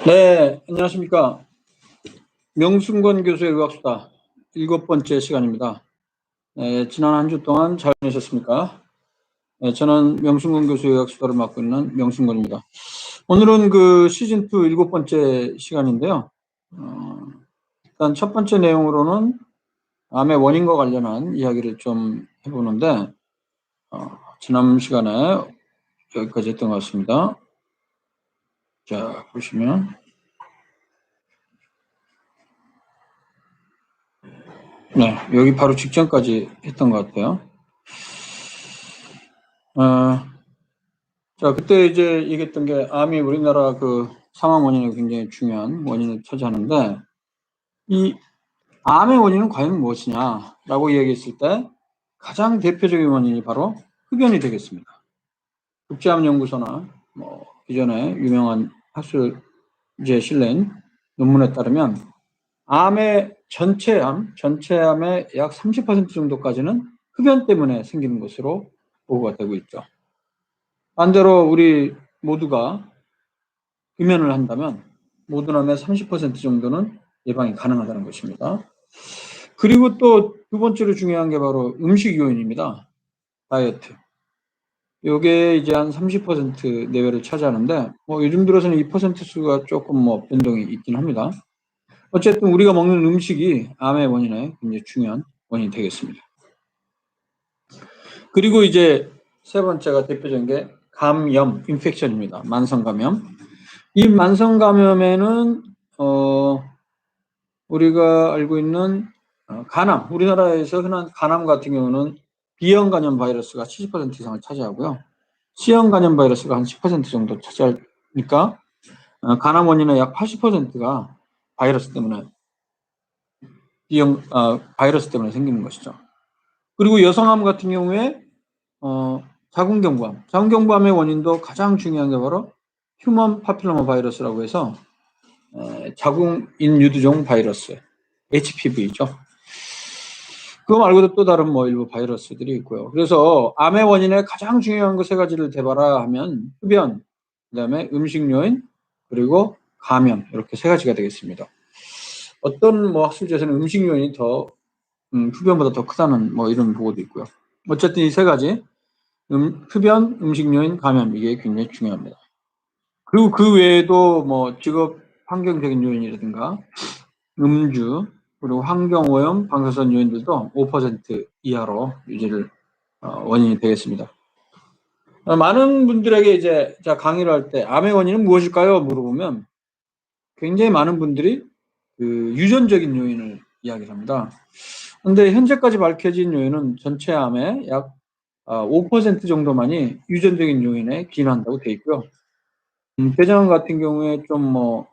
네, 안녕하십니까. 명순권 교수의 의학수다 7번째 시간입니다. 지난 한 주 동안 잘 지내셨습니까? 저는 명순권 교수의 의학수다를 맡고 있는 명순권입니다. 오늘은 그 시즌2 7번째 시간인데요. 일단 첫 번째 내용으로는 암의 원인과 관련한 이야기를 좀 해보는데, 지난 시간에 여기까지 했던 것 같습니다. 자, 보시면. 네, 여기 바로 직전까지 했던 것 같아요. 자, 그때 이제 얘기했던 게 암이 우리나라 그 사망 원인에 굉장히 중요한 원인을 차지하는데, 이 암의 원인은 과연 무엇이냐라고 이야기했을 때 가장 대표적인 원인이 바로 흡연이 되겠습니다. 국제암연구소나 뭐 기존에 유명한 학술지에 실린 논문에 따르면 암의 전체 암의 약 30% 정도까지는 흡연 때문에 생기는 것으로 보고가 되고 있죠. 반대로 우리 모두가 흡연을 한다면 모든 암의 30% 정도는 예방이 가능하다는 것입니다. 그리고 또 두 번째로 중요한 게 바로 음식 요인입니다. 다이어트. 요게 이제 한 30% 내외를 차지하는데, 뭐 요즘 들어서는 2% 수가 조금 뭐 변동이 있긴 합니다. 어쨌든 우리가 먹는 음식이 암의 원인에 굉장히 중요한 원인이 되겠습니다. 그리고 이제 세 번째가 대표적인 게 감염, 인펙션입니다. 만성 감염. 이 만성 감염에는 우리가 알고 있는 간암, 우리나라에서 흔한 간암 같은 경우는 B형 간염 바이러스가 70% 이상을 차지하고요. C형 간염 바이러스가 한 10% 정도 차지하니까 간암 원인의 약 80%가 바이러스 때문에 바이러스 때문에 생기는 것이죠. 그리고 여성암 같은 경우에 자궁경부암의 원인도 가장 중요한 게 바로 휴먼 파필로마 바이러스라고 해서 자궁인 유두종 바이러스, HPV죠. 그거 말고도 또 다른 뭐 일부 바이러스들이 있고요. 그래서 암의 원인에 가장 중요한 거 세 가지를 대봐라 하면 흡연, 그다음에 음식 요인, 그리고 감염, 이렇게 세 가지가 되겠습니다. 어떤 뭐 학술지에서는 음식 요인이 더 흡연보다 더 크다는 뭐 이런 보고도 있고요. 어쨌든 이 세 가지 흡연, 음식 요인, 감염, 이게 굉장히 중요합니다. 그리고 그 외에도 뭐 직업 환경적인 요인이라든가 음주, 그리고 환경오염, 방사선 요인들도 5% 이하로 유지를 원인이 되겠습니다. 많은 분들에게 이제 강의를 할 때 암의 원인은 무엇일까요? 물어보면 굉장히 많은 분들이 그 유전적인 요인을 이야기합니다. 그런데 현재까지 밝혀진 요인은 전체 암의 약 5% 정도만이 유전적인 요인에 기인한다고 되어 있고요. 대장암 같은 경우에 좀 뭐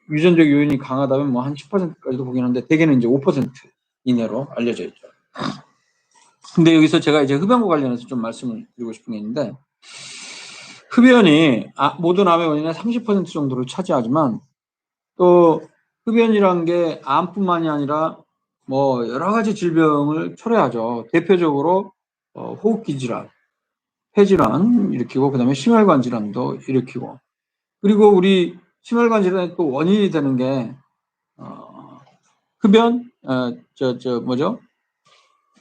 유전적 요인이 강하다면 뭐 한 10%까지도 보긴 하는데 대개는 이제 5% 이내로 알려져 있죠. 근데 여기서 제가 이제 흡연과 관련해서 좀 말씀을 드리고 싶은 게 있는데, 흡연이 모든 암의 원인의 30% 정도를 차지하지만 또 흡연이란 게 암뿐만이 아니라 뭐 여러 가지 질병을 초래하죠. 대표적으로 호흡기 질환, 폐질환 일으키고 그다음에 심혈관 질환도 일으키고, 그리고 우리 심혈관 질환의 또 원인이 되는 게 흡연,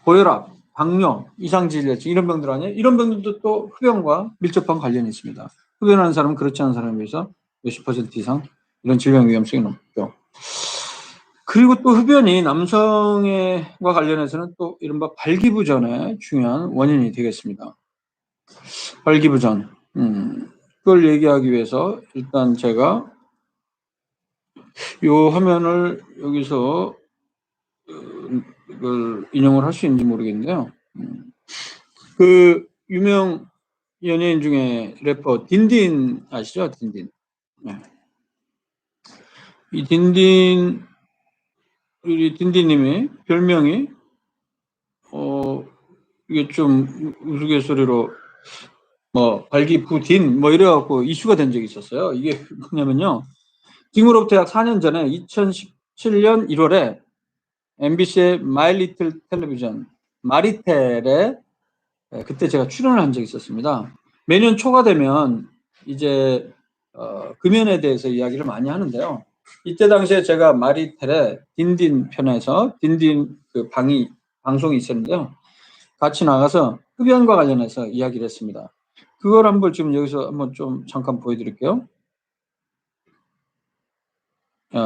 고혈압, 당뇨, 이상질환증 이런 병들 아니에요? 이런 병들도 또 흡연과 밀접한 관련이 있습니다. 흡연하는 사람은 그렇지 않은 사람에 비해서 몇십 % 이상 이런 질병 위험성이 높죠. 그리고 또 흡연이 남성과 관련해서는 또 이른바 발기부전의 중요한 원인이 되겠습니다. 발기부전. 그걸 얘기하기 위해서 일단 제가 이 화면을 여기서 이걸 인용을 할 수 있는지 모르겠는데요. 그 유명 연예인 중에 래퍼 딘딘 아시죠? 딘딘. 네. 이 우리 딘딘님이 별명이 이게 좀 우스갯소리로 뭐 발기부딘 뭐 이래갖고 이슈가 된 적이 있었어요. 이게 뭐냐면요. 지금으로부터 약 4년 전에 2017년 1월에 MBC의 마이 리틀 텔레비전 마리텔에 그때 제가 출연을 한 적이 있었습니다. 매년 초가 되면 이제 금연에 대해서 이야기를 많이 하는데요. 이때 당시에 제가 마리텔의 딘딘 편에서 딘딘 그 방송이 있었는데요. 같이 나가서 흡연과 관련해서 이야기를 했습니다. 그걸 한번 지금 여기서 한번 좀 잠깐 보여드릴게요.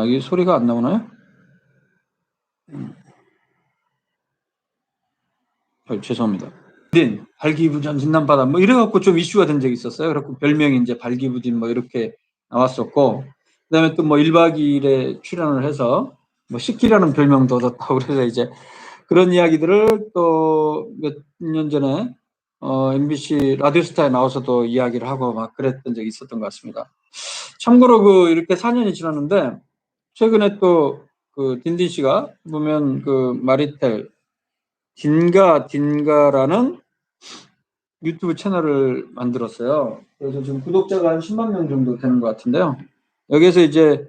이 소리가 안 나오나요? 죄송합니다. 발기부전 진단받아 뭐 이래갖고 좀 이슈가 된 적이 있었어요. 그래갖고 별명이 이제 발기부진 뭐 이렇게 나왔었고, 그다음에 또 뭐 1박 2일에 출연을 해서 뭐 식기라는 별명도 얻었다고 그래서 이제 그런 이야기들을 또 몇 년 전에 MBC 라디오스타에 나와서도 이야기를 하고 막 그랬던 적이 있었던 것 같습니다. 참고로 그 이렇게 4년이 지났는데 최근에 또 그 딘딘 씨가 보면 그 마리텔 딘가라는 유튜브 채널을 만들었어요. 그래서 지금 구독자가 한 10만 명 정도 되는 것 같은데요. 여기에서 이제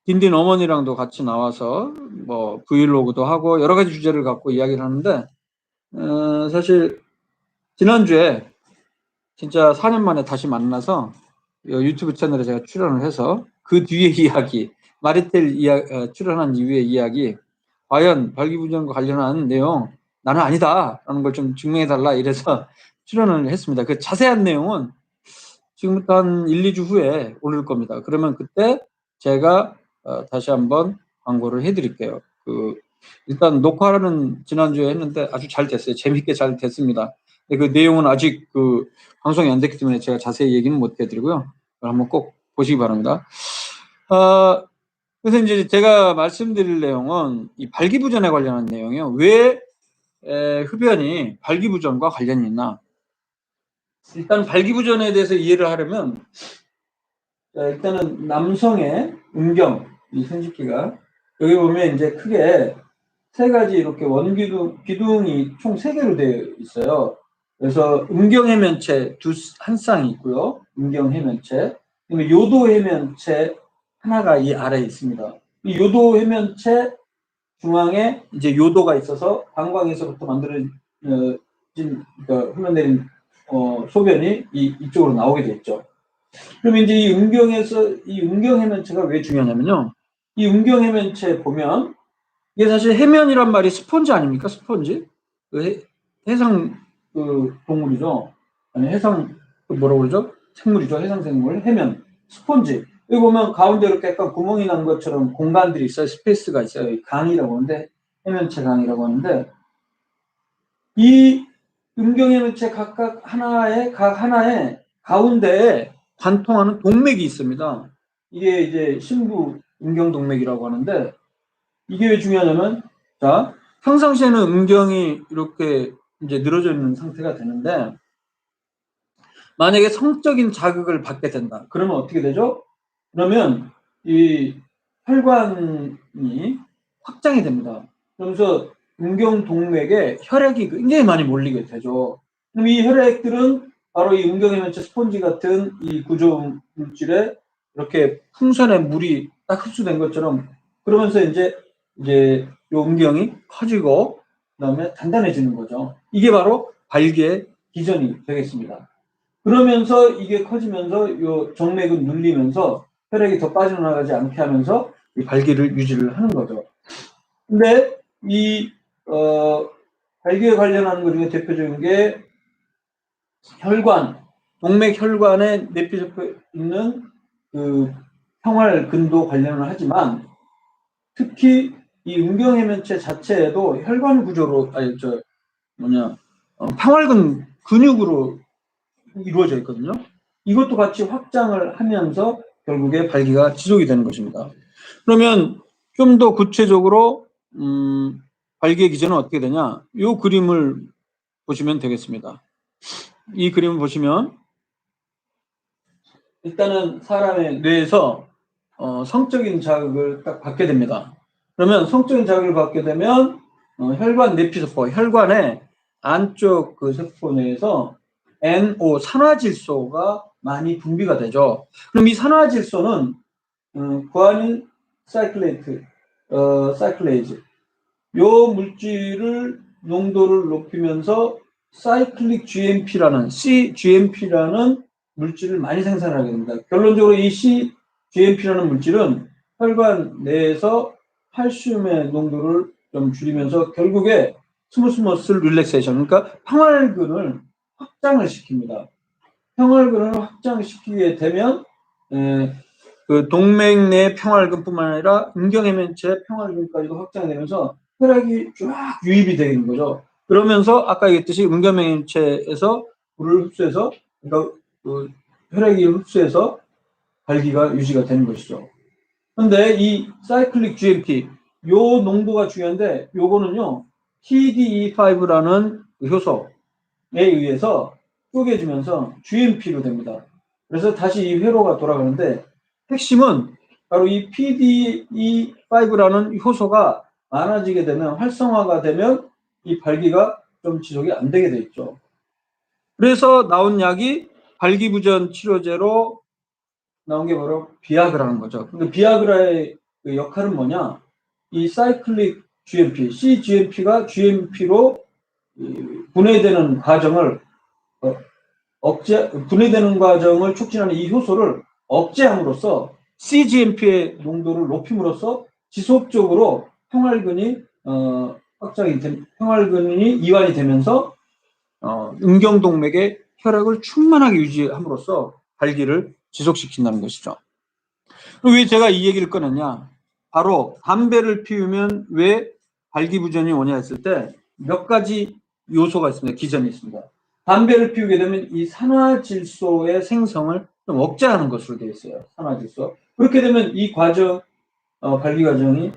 딘딘 어머니랑도 같이 나와서 뭐 브이로그도 하고 여러 가지 주제를 갖고 이야기를 하는데, 사실 지난주에 진짜 4년 만에 다시 만나서 유튜브 채널에 제가 출연을 해서 그 뒤에 이야기, 마리텔 출연한 이후의 이야기, 과연 발기부전과 관련한 내용 나는 아니다라는 걸 좀 증명해달라 이래서 출연을 했습니다. 그 자세한 내용은 지금부터 한 1, 2주 후에 올릴 겁니다. 그러면 그때 제가 다시 한번 광고를 해드릴게요. 일단 녹화는 지난주에 했는데 아주 잘 됐어요. 재밌게 잘 됐습니다. 그 내용은 아직 방송이 안 됐기 때문에 제가 자세히 얘기는 못 해드리고요. 한번 꼭 보시기 바랍니다. 그래서 이제 제가 말씀드릴 내용은 이 발기부전에 관련한 내용이요. 왜 흡연이 발기부전과 관련이 있나? 일단 발기부전에 대해서 이해를 하려면 일단은 남성의 이 생殖기가 여기 보면 이제 크게 세 가지 이렇게 기둥이 총 3개로 되어 있어요. 그래서 음경해면체 한 쌍이 있고요. 음경해면체. 그다음에 요도해면체 하나가 이 아래에 있습니다. 이 요도해면체 중앙에 이제 요도가 있어서 방광에서부터 만들어진 그러니까 흘러내린 소변이 이쪽으로 나오게 됐죠. 그럼 이제 이 음경해면체가 왜 중요하냐면요. 이 음경해면체 보면 이게 사실 해면이란 말이 스폰지 아닙니까? 스폰지. 해상 동물이죠. 아니 해상 뭐라고 그러죠? 생물이죠. 해상 생물. 해면. 스폰지. 여기 보면 가운데 이렇게 약간 구멍이 난 것처럼 공간들이 있어요. 스페이스가 있어요. 강이라고 하는데 해면체 강이라고 하는데 이 음경해면체 각 하나에 가운데에 관통하는 동맥이 있습니다. 이게 이제 신부 음경동맥이라고 하는데 이게 왜 중요하냐면 자 평상시에는 음경이 이렇게 이제 늘어져 있는 상태가 되는데 만약에 성적인 자극을 받게 된다. 그러면 어떻게 되죠? 그러면 이 혈관이 확장이 됩니다. 그러면서 음경동맥에 혈액이 굉장히 많이 몰리게 되죠. 그럼 이 혈액들은 바로 이 음경해면체 스폰지 같은 이 구조 물질에 이렇게 풍선에 물이 딱 흡수된 것처럼 그러면서 이제 요 음경이 커지고 그다음에 단단해지는 거죠. 이게 바로 발기의 기전이 되겠습니다. 그러면서 이게 커지면서 요 정맥은 눌리면서 혈액이 더 빠져나가지 않게 하면서 이 발기를 유지를 하는 거죠. 근데 이 발기에 관련한 것 중에 대표적인 게 동맥 혈관에 내피접해 있는 그 평활근도 관련을 하지만 특히 이 음경해면체 자체에도 혈관 구조로 평활근 근육으로 이루어져 있거든요. 이것도 같이 확장을 하면서 결국에 발기가 지속이 되는 것입니다. 그러면 좀 더 구체적으로 발기의 기전은 어떻게 되냐? 이 그림을 보시면 되겠습니다. 이 그림을 보시면 일단은 사람의 뇌에서 성적인 자극을 딱 받게 됩니다. 그러면 성적인 자극을 받게 되면 혈관 내피세포, 혈관의 안쪽 그 세포 내에서 NO 산화질소가 많이 분비가 되죠. 그럼 이 산화질소는 구아닌 사이클레이즈 요 물질을 농도를 높이면서 사이클릭 GMP라는 cGMP라는 물질을 많이 생산하게 됩니다. 결론적으로 이 cGMP라는 물질은 혈관 내에서 칼슘의 농도를 좀 줄이면서 결국에 스무스머슬 릴렉세이션, 그러니까 평활근을 확장을 시킵니다. 평활근을 확장시키게 되면 그 동맥 내 평활근뿐만 아니라 음경해면체 평활근까지도 확장되면서 혈액이 쫙 유입이 되는 거죠. 그러면서 아까 얘기했듯이 음경해면체에서 물을 흡수해서, 그러니까 그 혈액이 흡수해서 발기가 유지가 되는 것이죠. 근데 이 사이클릭 GMP 요 농도가 중요한데, 요거는요 PDE5라는 효소에 의해서 쪼개지면서 GMP로 됩니다. 그래서 다시 이 회로가 돌아가는데, 핵심은 바로 이 PDE5라는 효소가 많아지게 되면, 활성화가 되면 이 발기가 좀 지속이 안 되게 돼 있죠. 그래서 나온 약이 발기부전 치료제로 나온 게 바로 비아그라는 거죠. 근데 비아그라의 그 역할은 뭐냐? 이 사이클릭 GMP, cGMP가 GMP로 분해되는 과정을 분해되는 과정을 촉진하는 이 효소를 억제함으로써 cGMP의 농도를 높임으로써 지속적으로 평활근이 평활근이 이완이 되면서 음경동맥의 혈액을 충만하게 유지함으로써 발기를 지속시킨다는 것이죠. 왜 제가 이 얘기를 꺼냈냐? 바로 담배를 피우면 왜 발기부전이 오냐 했을 때 몇 가지 요소가 있습니다. 기전이 있습니다. 담배를 피우게 되면 이 산화질소의 생성을 좀 억제하는 것으로 되어 있어요. 산화질소. 그렇게 되면 이 발기 과정이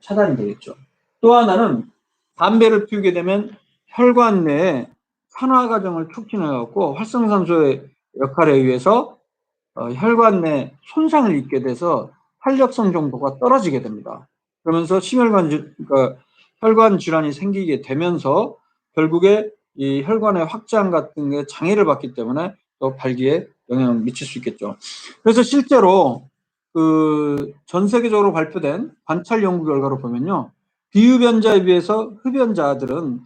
차단이 되겠죠. 또 하나는 담배를 피우게 되면 혈관 내에 산화 과정을 촉진해갖고 활성산소의 역할에 의해서 혈관 내 손상을 입게 돼서 활력성 정도가 떨어지게 됩니다. 그러면서 그러니까 혈관 질환이 생기게 되면서 결국에 이 혈관의 확장 같은 게 장애를 받기 때문에 또 발기에 영향을 미칠 수 있겠죠. 그래서 실제로 그 전 세계적으로 발표된 관찰 연구 결과로 보면요, 비흡연자에 비해서 흡연자들은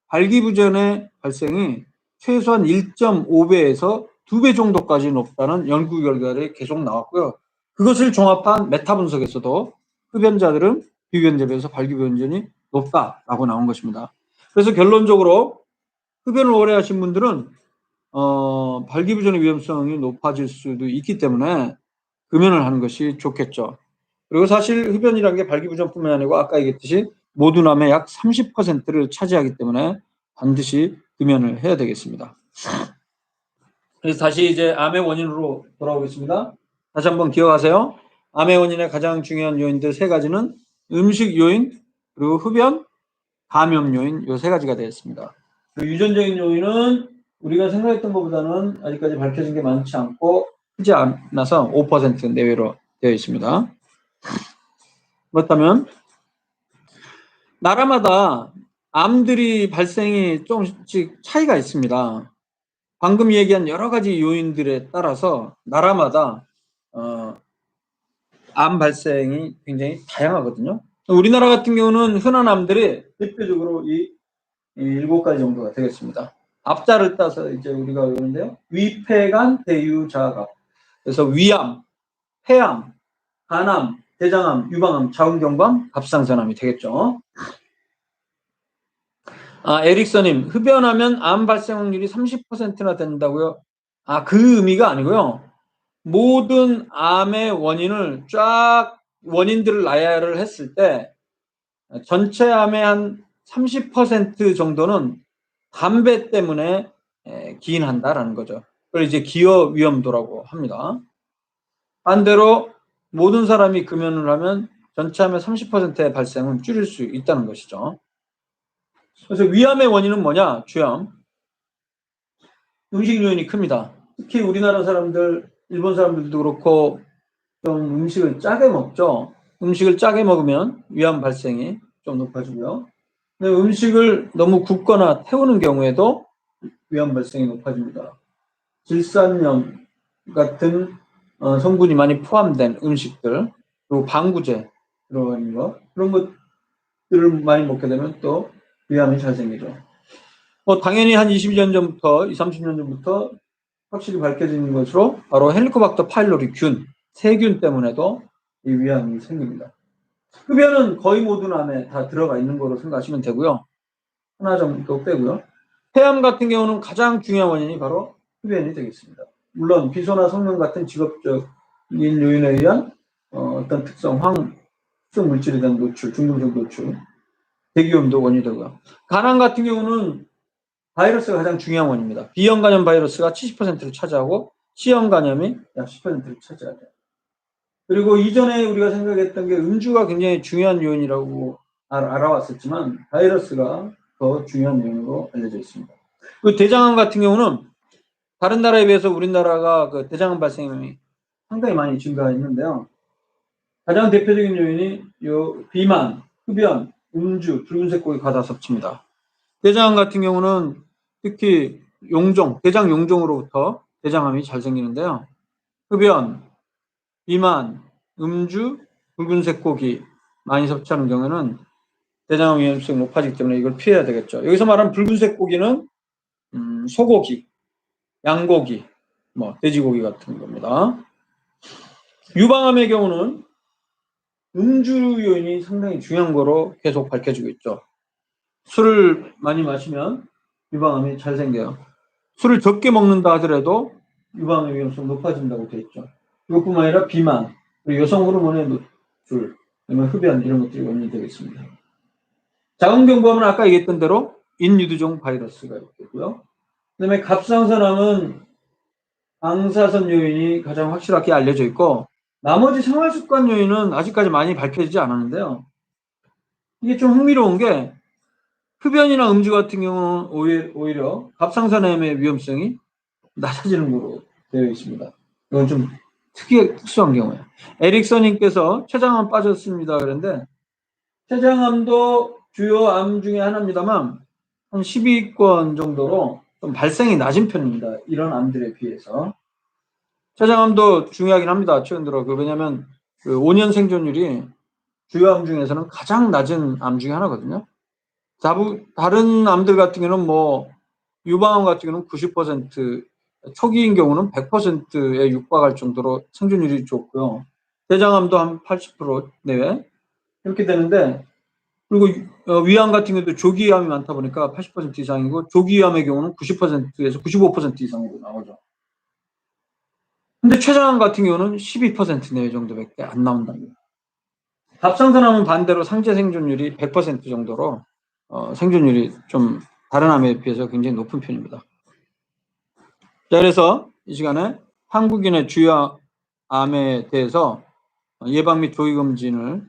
발기부전의 발생이 최소한 1.5배에서 2배 정도까지 높다는 연구 결과들이 계속 나왔고요. 그것을 종합한 메타 분석에서도 흡연자들은 비흡연자에 비해서 발기부전이 높다라고 나온 것입니다. 그래서 결론적으로 흡연을 오래 하신 분들은 발기부전의 위험성이 높아질 수도 있기 때문에 금연을 하는 것이 좋겠죠. 그리고 사실 흡연이라는 게 발기부전뿐만 아니고 아까 얘기했듯이 모두남의 약 30%를 차지하기 때문에 반드시 금연을 해야 되겠습니다. 그래서 다시 이제 암의 원인으로 돌아오겠습니다. 다시 한번 기억하세요. 암의 원인의 가장 중요한 요인들 세 가지는 음식 요인, 그리고 흡연, 감염 요인, 요 세 가지가 되겠습니다. 그 유전적인 요인은 우리가 생각했던 것보다는 아직까지 밝혀진 게 많지 않고 크지 않아서 5% 내외로 되어 있습니다. 그렇다면 나라마다 암들이 발생이 조금씩 차이가 있습니다. 방금 얘기한 여러 가지 요인들에 따라서 나라마다 암 발생이 굉장히 다양하거든요. 우리나라 같은 경우는 흔한 암들이 대표적으로 이 7가지 정도가 되겠습니다. 앞자를 따서 이제 우리가 외우는데요. 위폐간 대유자갑. 그래서 위암, 폐암, 간암, 대장암, 유방암, 자궁경부암, 갑상선암이 되겠죠. 에릭서님, 흡연하면 암 발생 확률이 30%나 된다고요? 그 의미가 아니고요. 모든 암의 원인을 원인들을 나열을 했을 때 전체 암의 한 30% 정도는 담배 때문에 기인한다라는 거죠. 그걸 이제 기여 위험도라고 합니다. 반대로 모든 사람이 금연을 하면 전체 암의 30%의 발생은 줄일 수 있다는 것이죠. 그래서 위암의 원인은 뭐냐? 주암. 음식 요인이 큽니다. 특히 우리나라 사람들, 일본 사람들도 그렇고 좀 음식을 짜게 먹죠. 음식을 짜게 먹으면 위암 발생이 좀 높아지고요. 근데 음식을 너무 굽거나 태우는 경우에도 위암 발생이 높아집니다. 질산염 같은 성분이 많이 포함된 음식들, 그리고 방부제 그런 것들을 많이 먹게 되면 또 위암이 잘 생기죠. 당연히 한 20년 전부터, 20, 30년 전부터 확실히 밝혀진 것으로 바로 헬리코박터 파일로리 균, 세균 때문에도 이 위암이 생깁니다. 흡연은 거의 모든 암에 다 들어가 있는 거로 생각하시면 되고요. 하나 정도 빼고요. 폐암 같은 경우는 가장 중요한 원인이 바로 흡연이 되겠습니다. 물론 비소나 성능 같은 직업적인 요인에 의한 어떤 특성, 황성 물질에 대한 노출, 중금속 노출, 대기오염도 원인이 되고요. 간암 같은 경우는 바이러스가 가장 중요한 원인입니다. B형 간염 바이러스가 70%를 차지하고 C형 간염이 약 10%를 차지하죠. 그리고 이전에 우리가 생각했던 게 음주가 굉장히 중요한 요인이라고 알아왔었지만 바이러스가 더 중요한 요인으로 알려져 있습니다. 그 대장암 같은 경우는 다른 나라에 비해서 우리나라가 그 대장암 발생이 상당히 많이 증가했는데요. 가장 대표적인 요인이 비만, 흡연, 음주, 붉은색 고기 과다 섭취입니다. 대장암 같은 경우는 특히 대장 용종으로부터 대장암이 잘 생기는데요. 흡연, 비만, 음주, 붉은색 고기 많이 섭취하는 경우에는 대장암 위험성이 높아지기 때문에 이걸 피해야 되겠죠. 여기서 말하는 붉은색 고기는 소고기, 양고기, 돼지고기 같은 겁니다. 유방암의 경우는 음주 요인이 상당히 중요한 거로 계속 밝혀지고 있죠. 술을 많이 마시면 유방암이 잘 생겨요. 술을 적게 먹는다 하더라도 유방암의 위험성이 높아진다고 되어 있죠. 이것뿐만 아니라 비만, 여성 호르몬의 노출, 흡연 이런 것들이 원인이 되겠습니다. 자궁경부암은 아까 얘기했던 대로 인유두종 바이러스가 있고요. 그다음에 갑상선암은 방사선 요인이 가장 확실하게 알려져 있고 나머지 생활습관 요인은 아직까지 많이 밝혀지지 않았는데요. 이게 좀 흥미로운 게 흡연이나 음주 같은 경우는 오히려 갑상선암의 위험성이 낮아지는 거로 되어 있습니다. 이건 좀 특수한 경우예요. 에릭서님께서 췌장암 빠졌습니다. 그런데 췌장암도 주요 암 중에 하나입니다만 한 10위권 정도로 좀 발생이 낮은 편입니다. 이런 암들에 비해서. 췌장암도 중요하긴 합니다. 최근 들어. 왜냐하면 그 5년 생존율이 주요 암 중에서는 가장 낮은 암 중에 하나거든요. 다른 암들 같은 경우는 유방암 같은 경우는 90%, 초기인 경우는 100%에 육박할 정도로 생존율이 좋고요. 대장암도 한 80% 내외 이렇게 되는데, 그리고 위암 같은 경우도 조기암이 많다 보니까 80% 이상이고 조기암의 경우는 90%에서 95% 이상으로 나오죠. 근데 췌장암 같은 경우는 12% 내외 정도밖에 안 나온답니다. 갑상선암은 반대로 상체 생존율이 100% 정도로 생존율이 좀 다른 암에 비해서 굉장히 높은 편입니다. 자, 그래서 이 시간에 한국인의 주요 암에 대해서 예방 및 조기 검진을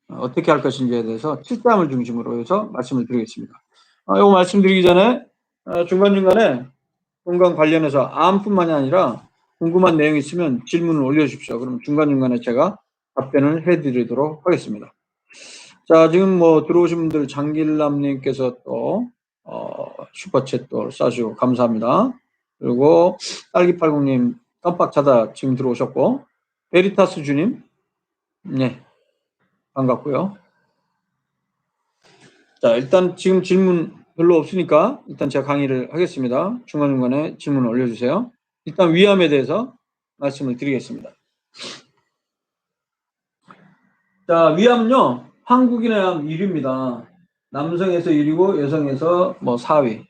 어떻게 할 것인지에 대해서 7대암을 중심으로 해서 말씀을 드리겠습니다. 이거 말씀드리기 전에 중간중간에 건강 관련해서 암뿐만이 아니라 궁금한 내용이 있으면 질문을 올려주십시오. 그럼 중간중간에 제가 답변을 해드리도록 하겠습니다. 자, 지금 들어오신 분들 장길남님께서 또 슈퍼챗 또 쏴주시고 감사합니다. 그리고 딸기팔공님 깜빡 자다 지금 들어오셨고, 베리타스 주님, 네, 반갑고요. 자, 일단 지금 질문 별로 없으니까 일단 제가 강의를 하겠습니다. 중간중간에 질문을 올려주세요. 일단 위암에 대해서 말씀을 드리겠습니다. 자, 위암은요, 한국인의 암 1위입니다. 남성에서 1위고 여성에서 4위.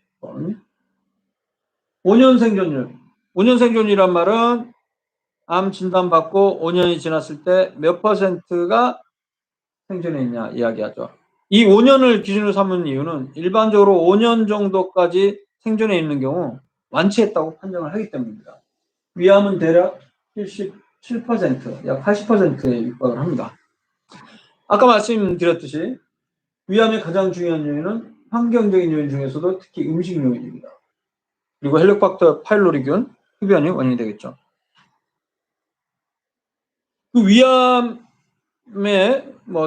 5년 생존율. 5년 생존이란 말은 암 진단받고 5년이 지났을 때 몇 퍼센트가 생존해 있냐 이야기하죠. 이 5년을 기준으로 삼은 이유는 일반적으로 5년 정도까지 생존해 있는 경우 완치했다고 판정을 하기 때문입니다. 위암은 대략 77%, 약 80%에 육박을 합니다. 아까 말씀드렸듯이 위암의 가장 중요한 요인은 환경적인 요인 중에서도 특히 음식 요인입니다. 그리고 헬리코박터 파일로리균, 흡연이 원인이 되겠죠. 그 위암의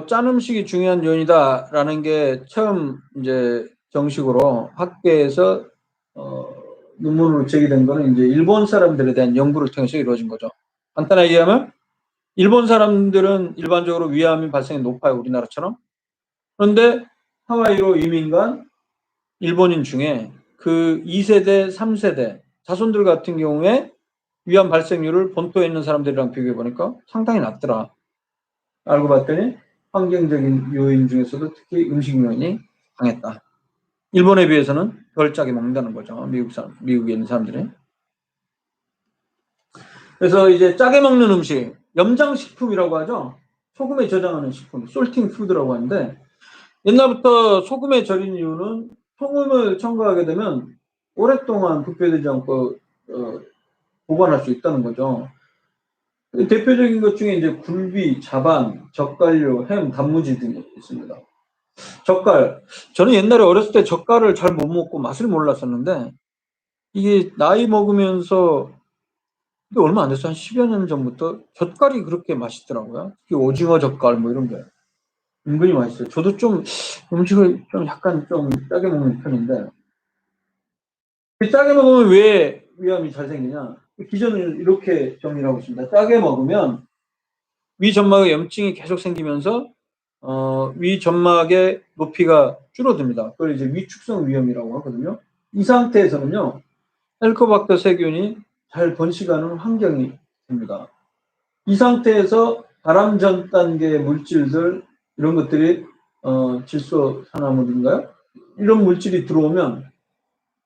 짠 음식이 중요한 요인이다라는 게 처음 이제 정식으로 학계에서 논문으로 제기된 거는 이제 일본 사람들에 대한 연구를 통해서 이루어진 거죠. 간단하게 얘기하면 일본 사람들은 일반적으로 위암이 발생이 높아요, 우리나라처럼. 그런데 하와이로 이민 간 일본인 중에 그 2세대, 3세대 자손들 같은 경우에 위암 발생률을 본토에 있는 사람들이랑 비교해 보니까 상당히 낮더라. 알고 봤더니 환경적인 요인 중에서도 특히 음식 요인이 강했다. 일본에 비해서는 덜 짜게 먹는다는 거죠. 미국에 있는 사람들이. 그래서 이제 짜게 먹는 음식, 염장식품이라고 하죠. 소금에 저장하는 식품, 솔팅 푸드라고 하는데, 옛날부터 소금에 절인 이유는 소금을 첨가하게 되면 오랫동안 부패되지 않고 보관할 수 있다는 거죠. 대표적인 것 중에 이제 굴비, 자반, 젓갈류, 햄, 단무지 등이 있습니다. 젓갈. 저는 옛날에 어렸을 때 젓갈을 잘 못 먹고 맛을 몰랐었는데, 이게 나이 먹으면서 얼마 안 됐어. 한 10여 년 전부터 젓갈이 그렇게 맛있더라고요. 특히 오징어 젓갈 뭐 이런 게 은근히 맛있어요. 저도 좀 음식을 좀 약간 좀 짜게 먹는 편인데, 짜게 먹으면 왜 위암이 잘 생기냐? 기전을 이렇게 정리를 하고 있습니다. 짜게 먹으면 위 점막에 염증이 계속 생기면서 위 점막의 높이가 줄어듭니다. 그걸 이제 위축성 위염이라고 하거든요. 이 상태에서는요, 헬코박터 세균이 잘 번식하는 환경이 됩니다. 이 상태에서 발암 전 단계 물질들 이런 것들이 질소산화물인가요? 이런 물질이 들어오면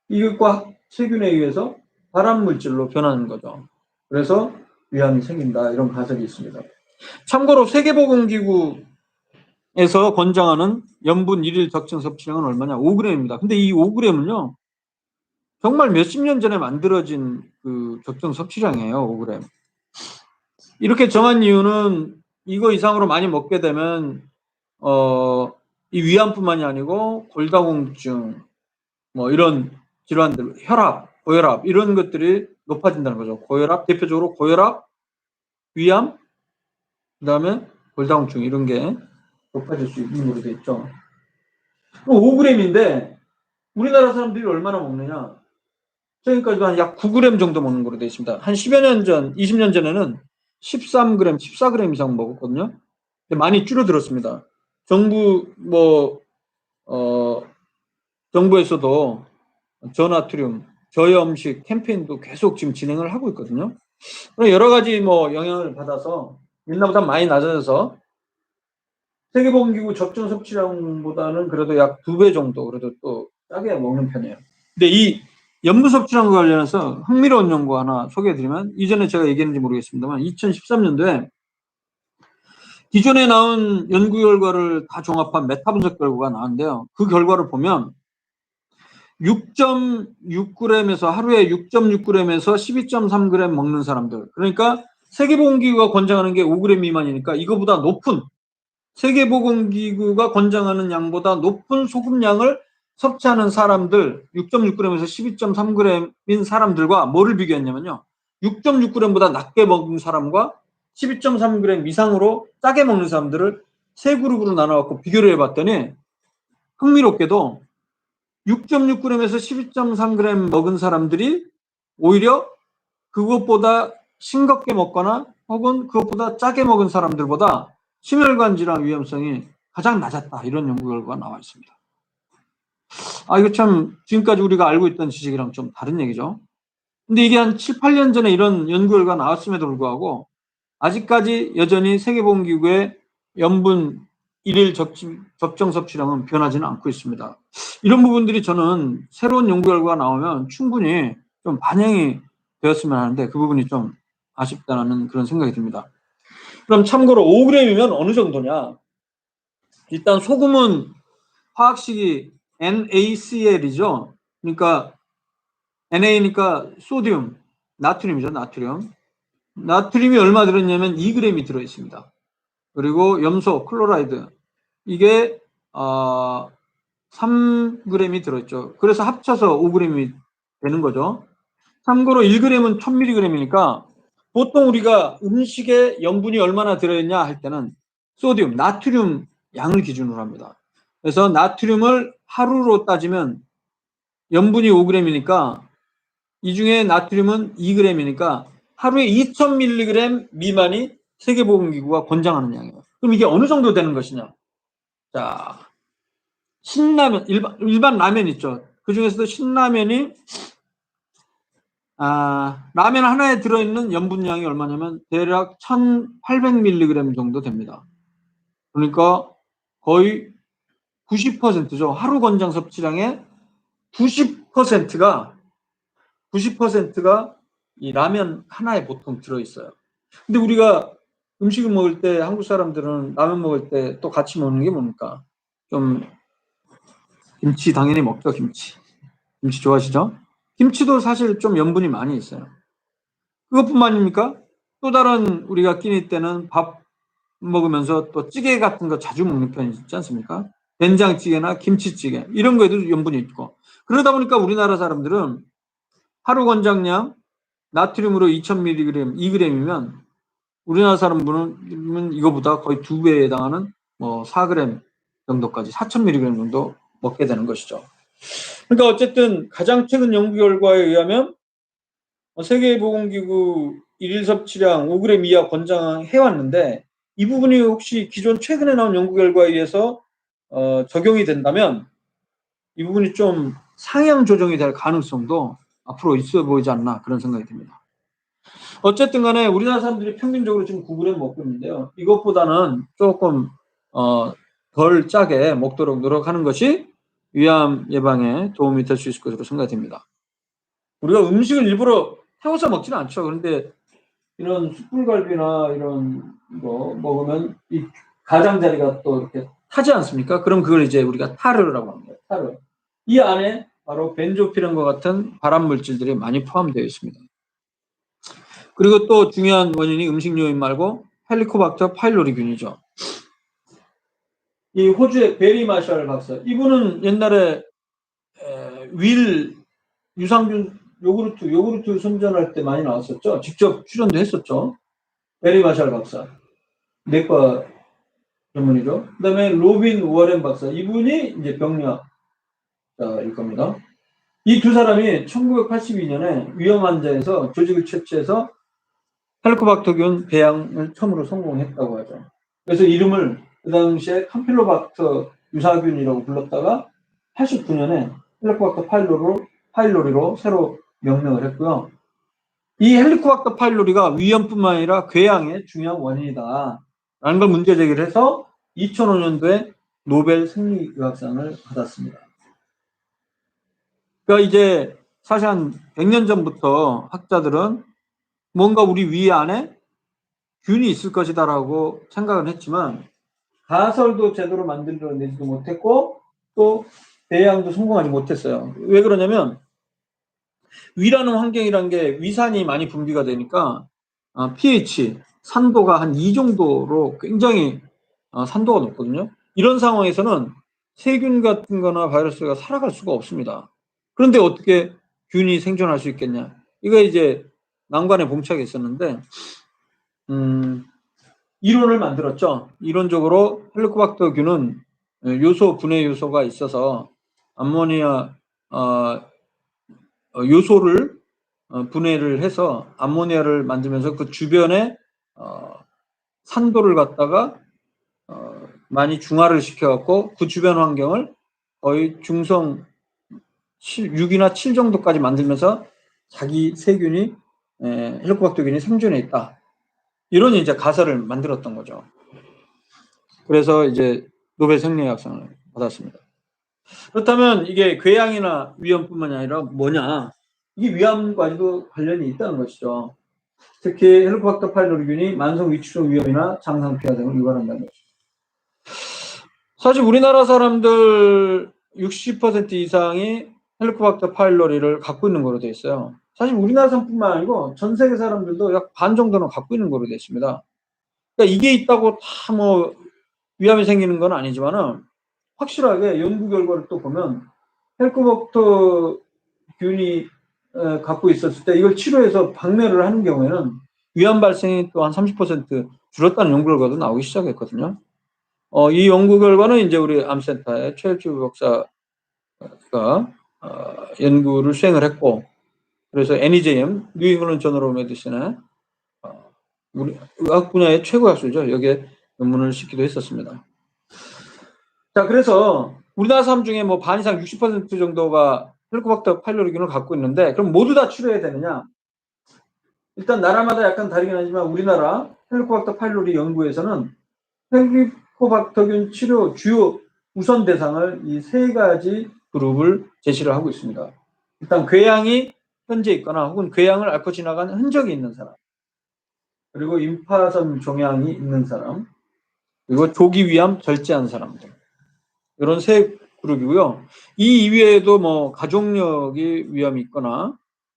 이것과 세균에 의해서 발암 물질로 변하는 거죠. 그래서 위암이 생긴다 이런 가설이 있습니다. 참고로 세계보건기구에서 권장하는 염분 일일 적정 섭취량은 얼마냐? 5g입니다. 근데 이 5g은요, 정말 몇십 년 전에 만들어진 그 적정 섭취량이에요. 5g. 이렇게 정한 이유는 이거 이상으로 많이 먹게 되면 이 위암뿐만이 아니고 골다공증, 뭐 이런 질환들, 혈압, 고혈압 이런 것들이 높아진다는 거죠. 고혈압, 대표적으로 고혈압, 위암, 그다음에 골다공증 이런 게 높아질 수 있는 걸로 돼 있죠. 5g인데 우리나라 사람들이 얼마나 먹느냐? 최근까지도 한 약 9g 정도 먹는 걸로 돼 있습니다. 한 10여 년 전, 20년 전에는 13g, 14g 이상 먹었거든요. 근데 많이 줄어들었습니다. 정부에서도 저나트륨, 저염식 캠페인도 계속 지금 진행을 하고 있거든요. 여러 가지 뭐 영향을 받아서 옛날보다 많이 낮아져서 세계보건기구 적정 섭취량보다는 그래도 약 2배 정도 그래도 또 짜게 먹는 편이에요. 근데 이 염분 섭취량과 관련해서 흥미로운 연구 하나 소개해드리면, 이전에 제가 얘기했는지 모르겠습니다만 2013년도에 기존에 나온 연구 결과를 다 종합한 메타 분석 결과가 나왔는데요. 그 결과를 보면 6.6g에서 하루에 6.6g에서 12.3g 먹는 사람들, 그러니까 세계보건기구가 권장하는 게 5g 미만이니까 이거보다 높은, 세계보건기구가 권장하는 양보다 높은 소금량을 섭취하는 사람들, 6.6g에서 12.3g인 사람들과 뭐를 비교했냐면요, 6.6g보다 낮게 먹는 사람과 12.3g 이상으로 짜게 먹는 사람들을 세 그룹으로 나눠갖고 비교를 해봤더니 흥미롭게도 6.6g에서 12.3g 먹은 사람들이 오히려 그것보다 싱겁게 먹거나 혹은 그것보다 짜게 먹은 사람들보다 심혈관 질환 위험성이 가장 낮았다, 이런 연구 결과가 나와 있습니다. 이거 참 지금까지 우리가 알고 있던 지식이랑 좀 다른 얘기죠. 근데 이게 한 7, 8년 전에 이런 연구 결과가 나왔음에도 불구하고 아직까지 여전히 세계보건기구의 염분 일일 적정 섭취량은 변하지는 않고 있습니다. 이런 부분들이 저는 새로운 연구 결과가 나오면 충분히 좀 반영이 되었으면 하는데 그 부분이 좀 아쉽다는 그런 생각이 듭니다. 그럼 참고로 5g이면 어느 정도냐? 일단 소금은 화학식이 NaCl이죠. 그러니까 NA니까 소듐, 나트륨이죠. 나트륨이 얼마 들었냐면 2g이 들어있습니다. 그리고 염소, 클로라이드, 이게 3g이 들어있죠. 그래서 합쳐서 5g이 되는 거죠. 참고로 1g은 1000mg이니까 보통 우리가 음식에 염분이 얼마나 들어있냐 할 때는 소듐, 나트륨 양을 기준으로 합니다. 그래서 나트륨을 하루로 따지면 염분이 5g이니까 이 중에 나트륨은 2g이니까 하루에 2000mg 미만이 세계보건기구가 권장하는 양이에요. 그럼 이게 어느 정도 되는 것이냐? 자, 신라면, 일반 라면 있죠. 그 중에서도 신라면이 라면 하나에 들어있는 염분량이 얼마냐면 대략 1800mg 정도 됩니다. 그러니까 거의 90%죠. 하루 권장 섭취량의 90%가 이 라면 하나에 보통 들어있어요. 근데 우리가 음식을 먹을 때 한국 사람들은 라면 먹을 때 또 같이 먹는 게 뭡니까? 좀 김치 당연히 먹죠. 김치 좋아하시죠? 김치도 사실 좀 염분이 많이 있어요. 그것뿐만입니까? 또 다른 우리가 끼니 때는 밥 먹으면서 또 찌개 같은 거 자주 먹는 편이 있지 않습니까? 된장찌개나 김치찌개 이런 거에도 염분이 있고, 그러다 보니까 우리나라 사람들은 하루 권장량 나트륨으로 2000mg 2g이면 우리나라 사람들은 이거보다 거의 2배에 해당하는 4g 정도까지 4000mg 정도 먹게 되는 것이죠. 그러니까 어쨌든 가장 최근 연구 결과에 의하면 세계보건기구 일일 섭취량 5g 이하 권장해 왔는데, 이 부분이 혹시 기존 최근에 나온 연구 결과에 의해서 적용이 된다면 이 부분이 좀 상향 조정이 될 가능성도 앞으로 있어 보이지 않나, 그런 생각이 듭니다. 어쨌든 간에 우리나라 사람들이 평균적으로 지금 9g 먹고 있는데요. 이것보다는 조금 덜 짜게 먹도록 노력하는 것이 위암 예방에 도움이 될 수 있을 것으로 생각이 됩니다. 우리가 음식을 일부러 태워서 먹지는 않죠. 그런데 이런 숯불갈비나 이런 거 먹으면 이 가장자리가 또 이렇게 타지 않습니까? 그럼 그걸 이제 우리가 타르라고 합니다. 타르. 이 안에 바로 벤조피렌과 같은 발암 물질들이 많이 포함되어 있습니다. 그리고 또 중요한 원인이 음식 요인 말고 헬리코박터 파일로리균이죠. 이 호주의 베리 마샬 박사, 이분은 옛날에 윌 유산균 요구르트 선전할 때 많이 나왔었죠. 직접 출연도 했었죠. 베리 마샬 박사, 내과 전문이죠. 그다음에 로빈 워렌 박사, 이분이 이제 병리학자일 겁니다. 이 두 사람이 1982년에 위험 환자에서 조직을 채취해서 헬리코박터균 배양을 처음으로 성공했다고 하죠. 그래서 이름을 그 당시에 캄필로박터 유사균이라고 불렀다가 89년에 헬리코박터 파일로리로 새로 명명을 했고요. 이 헬리코박터 파일로리가 위염뿐만 아니라 궤양의 중요한 원인이다 라는 걸 문제 제기를 해서 2005년도에 노벨 생리의학상을 받았습니다. 그러니까 이제 사실 한 100년 전부터 학자들은 뭔가 우리 위 안에 균이 있을 것이다라고 생각을 했지만 가설도 제대로 만들어내지도 못했고 또 배양도 성공하지 못했어요. 왜 그러냐면 위라는 환경이란 게 위산이 많이 분비가 되니까 pH, 산도가 한 2 정도로 굉장히 산도가 높거든요. 이런 상황에서는 세균 같은 거나 바이러스가 살아갈 수가 없습니다. 그런데 어떻게 균이 생존할 수 있겠냐. 이거 이제 난관에 봉착해 있었는데 이론을 만들었죠. 이론적으로 헬리코박터균은 분해 요소가 있어서 암모니아 요소를 분해를 해서 암모니아를 만들면서 그 주변에 산도를 갖다가 많이 중화를 시켜갖고 그 주변 환경을 거의 중성 6이나 7 정도까지 만들면서 자기 세균이 헬리코박터균이 생존해 있다. 이런 이제 가설을 만들었던 거죠. 그래서 이제 노벨 생리학상을 받았습니다. 그렇다면 이게 궤양이나 위염뿐만이 아니라 뭐냐? 이게 위암과도 관련이 있다는 것이죠. 특히 헬리코박터 파일로리균이 만성 위축성 위염이나 장상 폐하 등을 유발한다는 것이죠. 사실 우리나라 사람들 60% 이상이 헬리코박터 파일로리를 갖고 있는 거로 되어 있어요. 사실 우리나라 사람뿐만 아니고 전 세계 사람들도 약 반 정도는 갖고 있는 거로 되어 있습니다. 그러니까 이게 있다고 다 뭐 위암이 생기는 건 아니지만은 확실하게 연구 결과를 또 보면 헬리코박터 균이 갖고 있었을 때 이걸 치료해서 박멸을 하는 경우에는 위암 발생이 또 한 30% 줄었다는 연구 결과도 나오기 시작했거든요. 이 연구 결과는 이제 우리 암센터의 최일주 박사가 연구를 수행을 했고, 그래서 NEJM, 뉴잉글랜드 저널 오브 메디슨에 우리 의학 분야의 최고 학술이죠. 여기에 논문을 싣기도 했었습니다. 자, 그래서 우리나라 사람 중에 뭐 반 이상 60% 정도가 헬리코박터 파일로리균을 갖고 있는데 그럼 모두 다 치료해야 되느냐? 일단 나라마다 약간 다르긴 하지만 우리나라 헬리코박터 파일로리 연구에서는 헬리코박터균 치료 주요 우선 대상을 이 세 가지 그룹을 제시를 하고 있습니다. 일단 궤양이 현재 있거나 혹은 궤양을 앓고 지나간 흔적이 있는 사람, 그리고 임파선 종양이 있는 사람, 그리고 조기 위암 절제한 사람들, 이런 세 그룹이고요. 이 이외에도 뭐 가족력이 위험이 있거나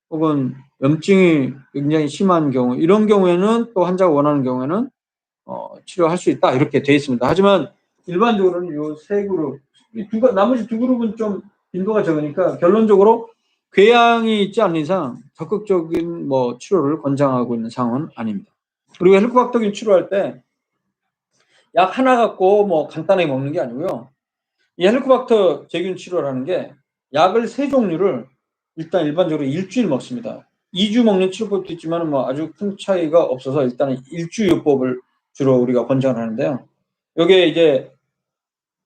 혹은 염증이 굉장히 심한 경우, 이런 경우에는 또 환자가 원하는 경우에는 치료할 수 있다 이렇게 되어 있습니다. 하지만 일반적으로는 이 세 그룹, 나머지 두 그룹은 좀 빈도가 적으니까 결론적으로 궤양이 있지 않는 이상 적극적인 뭐 치료를 권장하고 있는 상황은 아닙니다. 그리고 헬리코박터균 치료할 때 약 하나 갖고 뭐 간단하게 먹는 게 아니고요. 이 헬리코박터 제균 치료라는 게 약을 세 종류를 일단 일반적으로 일주일 먹습니다. 2주 먹는 치료법도 있지만 뭐 아주 큰 차이가 없어서 일단은 일주요법을 주로 우리가 권장을 하는데요. 이게 이제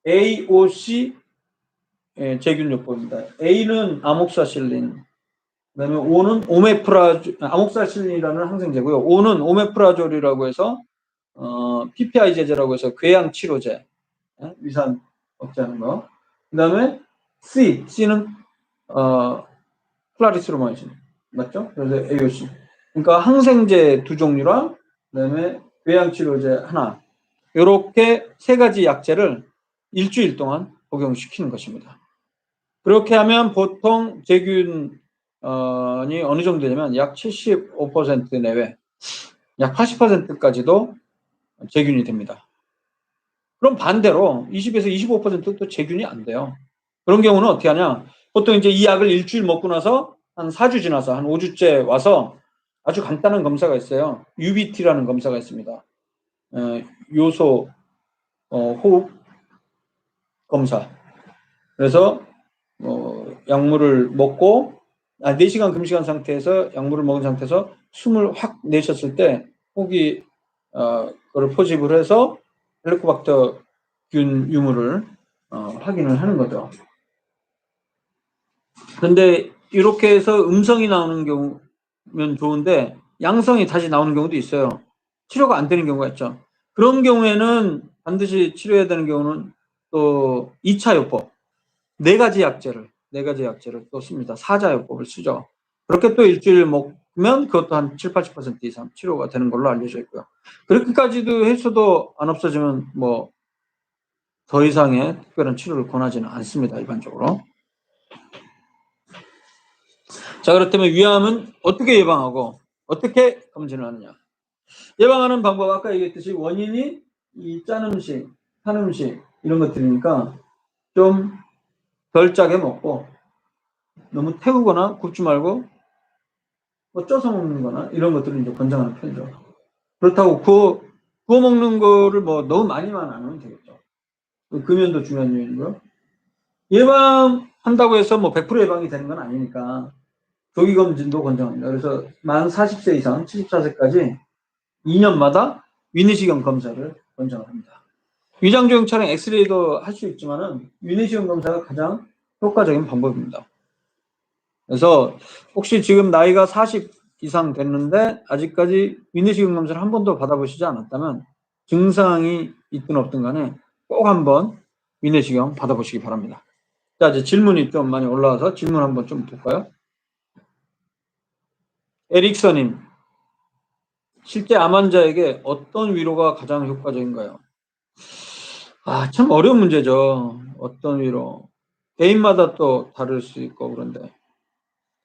AOC 제균요법입니다. A는 아목사실린, 그다음에 O는 아목사실린이라는 항생제고요. O는 오메프라졸이라고 해서 PPI 제제라고 해서 궤양 치료제, 위산 억제하는 거. 그다음에 C는 클라리스로마이신 맞죠? 그래서 AOC. 그러니까 항생제 두 종류랑 그다음에 궤양 치료제 하나. 이렇게 세 가지 약제를 일주일 동안 복용시키는 것입니다. 그렇게 하면 보통 제균이 어느 정도 되냐면 약 75% 내외, 약 80%까지도 제균이 됩니다. 그럼 반대로 20에서 25%도 제균이 안 돼요. 그런 경우는 어떻게 하냐? 보통 이제 이 약을 일주일 먹고 나서 한 4주 지나서 한 5주째 와서 아주 간단한 검사가 있어요. UBT라는 검사가 있습니다. 요소 호흡 검사. 그래서 약물을 먹고 4시간 금식한 상태에서 약물을 먹은 상태에서 숨을 확 내셨을 때 혹이 그걸 포집을 해서 헬리코박터 균 유무를 확인을 하는 거죠. 그런데 이렇게 해서 음성이 나오는 경우면 좋은데 양성이 다시 나오는 경우도 있어요. 치료가 안 되는 경우가 있죠. 그런 경우에는 반드시 치료해야 되는 경우는 또 2차 요법, 네 가지 약제를 또 씁니다. 사자요법을 쓰죠. 그렇게 또 일주일 먹으면 그것도 한 7, 80% 이상 치료가 되는 걸로 알려져 있고요. 그렇게까지도 해서도 안 없어지면 뭐 더 이상의 특별한 치료를 권하지는 않습니다. 일반적으로. 자, 그렇다면 위암은 어떻게 예방하고 어떻게 검진을 하느냐? 예방하는 방법, 아까 얘기했듯이 원인이 이 짠 음식, 탄 음식 이런 것들이니까 좀 덜 짜게 먹고 너무 태우거나 굽지 말고 뭐 쪄서 먹는 거나 이런 것들을 이제 권장하는 편이죠. 그렇다고 구워 먹는 거를 뭐 너무 많이만 안 하면 되겠죠. 금연도 중요한 요인이고요. 예방한다고 해서 뭐 100% 예방이 되는 건 아니니까 조기검진도 권장합니다. 그래서 만 40세 이상 74세까지 2년마다 위내시경 검사를 권장합니다. 위장조형 촬영 엑스레이도 할 수 있지만은 위내시경 검사가 가장 효과적인 방법입니다. 그래서 혹시 지금 나이가 40 이상 됐는데 아직까지 위내시경 검사를 한 번도 받아보시지 않았다면 증상이 있든 없든 간에 꼭 한번 위내시경 받아보시기 바랍니다. 자, 이제 질문이 좀 많이 올라와서 질문 한번 좀 볼까요? 에릭서님, 실제 암 환자에게 어떤 위로가 가장 효과적인가요? 참 어려운 문제죠. 어떤 위로. 개인마다 또 다를 수 있고 그런데.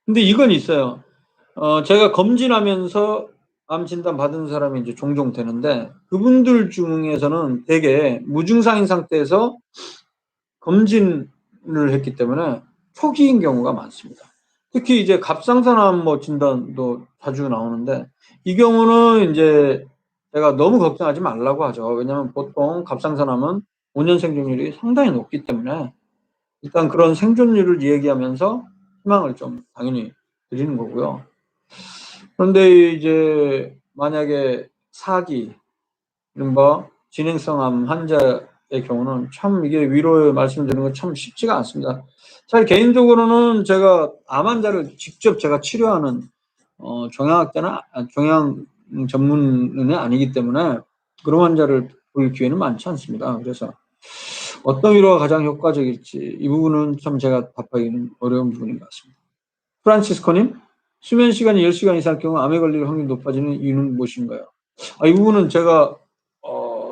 근데 이건 있어요. 제가 검진하면서 암 진단 받은 사람이 이제 종종 되는데 그분들 중에서는 되게 무증상인 상태에서 검진을 했기 때문에 초기인 경우가 많습니다. 특히 이제 갑상선암 뭐 진단도 자주 나오는데 이 경우는 이제 제가 너무 걱정하지 말라고 하죠. 왜냐하면 보통 갑상선암은 5년 생존율이 상당히 높기 때문에 일단 그런 생존율을 얘기하면서 희망을 좀 당연히 드리는 거고요. 그런데 이제 만약에 4기, 이른바 진행성 암 환자의 경우는 참 이게 위로의 말씀을 드리는 건 참 쉽지가 않습니다. 사실 개인적으로는 제가 암 환자를 직접 제가 치료하는 종양학자나 종양 전문의는 아니기 때문에 그런 환자를 볼 기회는 많지 않습니다. 그래서 어떤 위로가 가장 효과적일지 이 부분은 참 제가 답하기는 어려운 부분인 것 같습니다. 프란치스코님, 수면 시간이 10시간 이상일 경우 암에 걸릴 확률이 높아지는 이유는 무엇인가요? 이 부분은 제가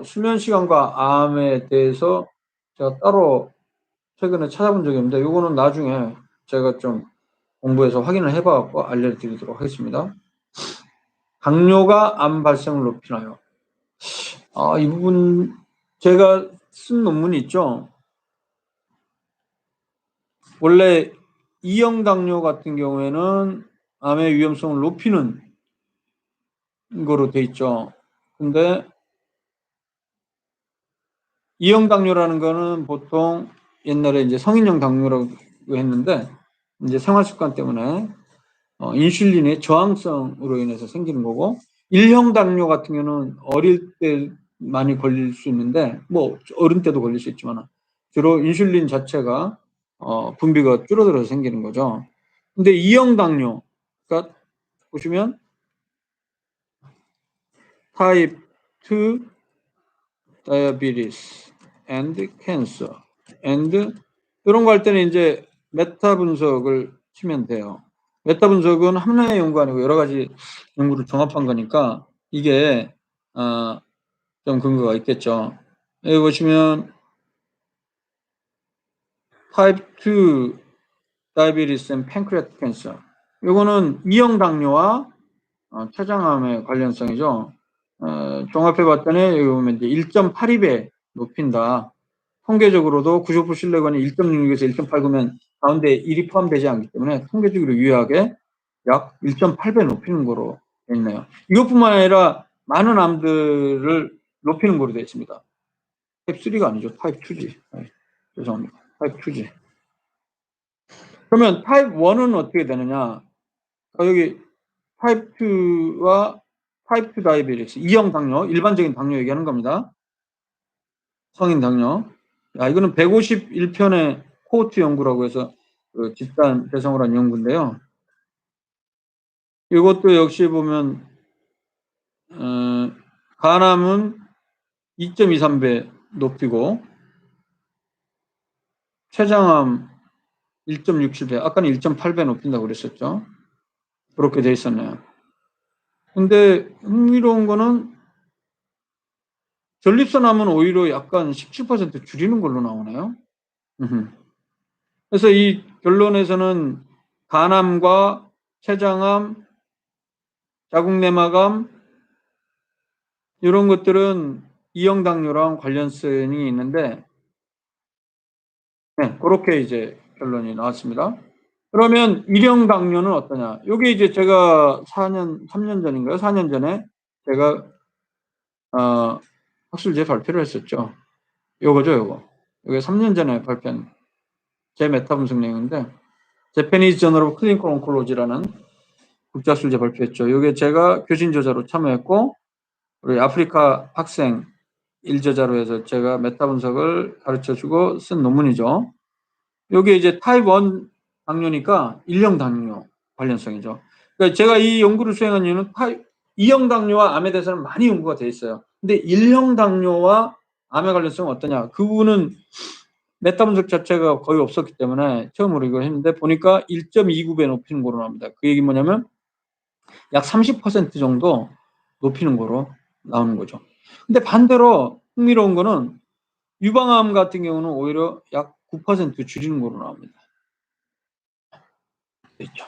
수면 시간과 암에 대해서 제가 따로 최근에 찾아본 적이 없는데 이거는 나중에 제가 좀 공부해서 확인을 해봐갖고 알려드리도록 하겠습니다. 당뇨가 암 발생을 높이나요? 이 부분 제가 쓴 논문이 있죠. 원래 2형 당뇨 같은 경우에는 암의 위험성을 높이는 거로 돼 있죠. 근데 2형 당뇨라는 거는 보통 옛날에 이제 성인형 당뇨라고 했는데 이제 생활 습관 때문에 인슐린의 저항성으로 인해서 생기는 거고 1형 당뇨 같은 경우는 어릴 때 많이 걸릴 수 있는데 뭐 어른 때도 걸릴 수 있지만 주로 인슐린 자체가 분비가 줄어들어서 생기는 거죠. 근데 2형 당뇨, 그러니까 보시면 타입 2 diabetes and cancer and 이런 거 할 때는 이제 메타 분석을 치면 돼요. 메타 분석은 하나의 연구 아니고 여러 가지 연구를 종합한 거니까 이게 좀 근거가 있겠죠. 여기 보시면 타입 2 diabetes and pancreatic cancer 이거는 2형 당뇨와 췌장암의 관련성이죠. 종합해 봤더니 여기 보면 이제 1.82배 높인다. 통계적으로도 90% 신뢰관이 1.66에서 1.89면 가운데 1이 포함되지 않기 때문에 통계적으로 유효하게 약 1.8배 높이는 거로 되어 있네요. 이것뿐만 아니라 많은 암들을 높이는 거로 되어 있습니다. 타입 3가 아니죠. 타입 2지. 죄송합니다. 타입 2지. 그러면 타입 1은 어떻게 되느냐? 여기 타입 2와 타입 2 다이비티스, 2형 당뇨, 일반적인 당뇨 얘기하는 겁니다. 성인 당뇨. 이거는 151편의 코호트 연구라고 해서 그 집단 대상으로 한 연구인데요. 이것도 역시 보면 간암은 2.23배 높이고 췌장암 1.67배, 아까는 1.8배 높인다고 그랬었죠. 그렇게 돼 있었네요. 근데 흥미로운 거는 전립선암은 오히려 약간 17% 줄이는 걸로 나오네요. 그래서 이 결론에서는 간암과 췌장암, 자궁내막암 이런 것들은 2형 당뇨랑 관련성이 있는데 그렇게 이제 결론이 나왔습니다. 그러면 1형 당뇨는 어떠냐? 이게 이제 제가 3년 전인가요? 4년 전에 제가 학술제 발표를 했었죠. 요거죠, 요거. 이게 3년 전에 발표한 제 메타 분석 내용인데 제페니즈 저널 오브 클리니컬 온콜로지라는 국제학술제 발표했죠. 이게 제가 교신 저자로 참여했고 우리 아프리카 학생 일저자로 해서 제가 메타 분석을 가르쳐주고 쓴 논문이죠. 이게 이제 타입 1 당뇨니까 1형 당뇨 관련성이죠. 그러니까 제가 이 연구를 수행한 이유는 2형 당뇨와 암에 대해서는 많이 연구가 돼 있어요. 근데 1형 당뇨와 암의 관련성은 어떠냐? 그 부분은 메타 분석 자체가 거의 없었기 때문에 처음으로 이걸 했는데 보니까 1.29배 높이는 거로 나옵니다. 그 얘기 뭐냐면 약 30% 정도 높이는 거로 나오는 거죠. 근데 반대로 흥미로운 거는 유방암 같은 경우는 오히려 약 9% 줄이는 거로 나옵니다. 그렇죠.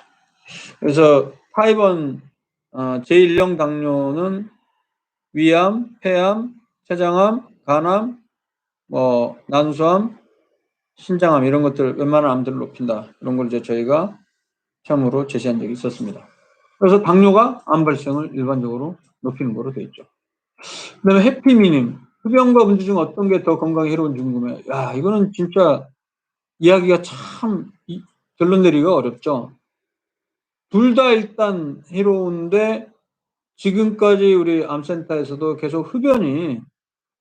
그래서 타입 1 제1형 당뇨는 위암, 폐암, 췌장암, 간암, 난소암, 신장암 이런 것들 웬만한 암들을 높인다. 이런 걸 이제 저희가 처음으로 제시한 적이 있었습니다. 그래서 당뇨가 암 발생을 일반적으로 높이는 거로 되어 있죠. 그다음에 해피미님, 흡연과 음주 중 어떤 게 더 건강에 해로운지 궁금해요. 이거는 진짜 이야기가 참 결론 내리기가 어렵죠. 둘 다 일단 해로운데 지금까지 우리 암센터에서도 계속 흡연이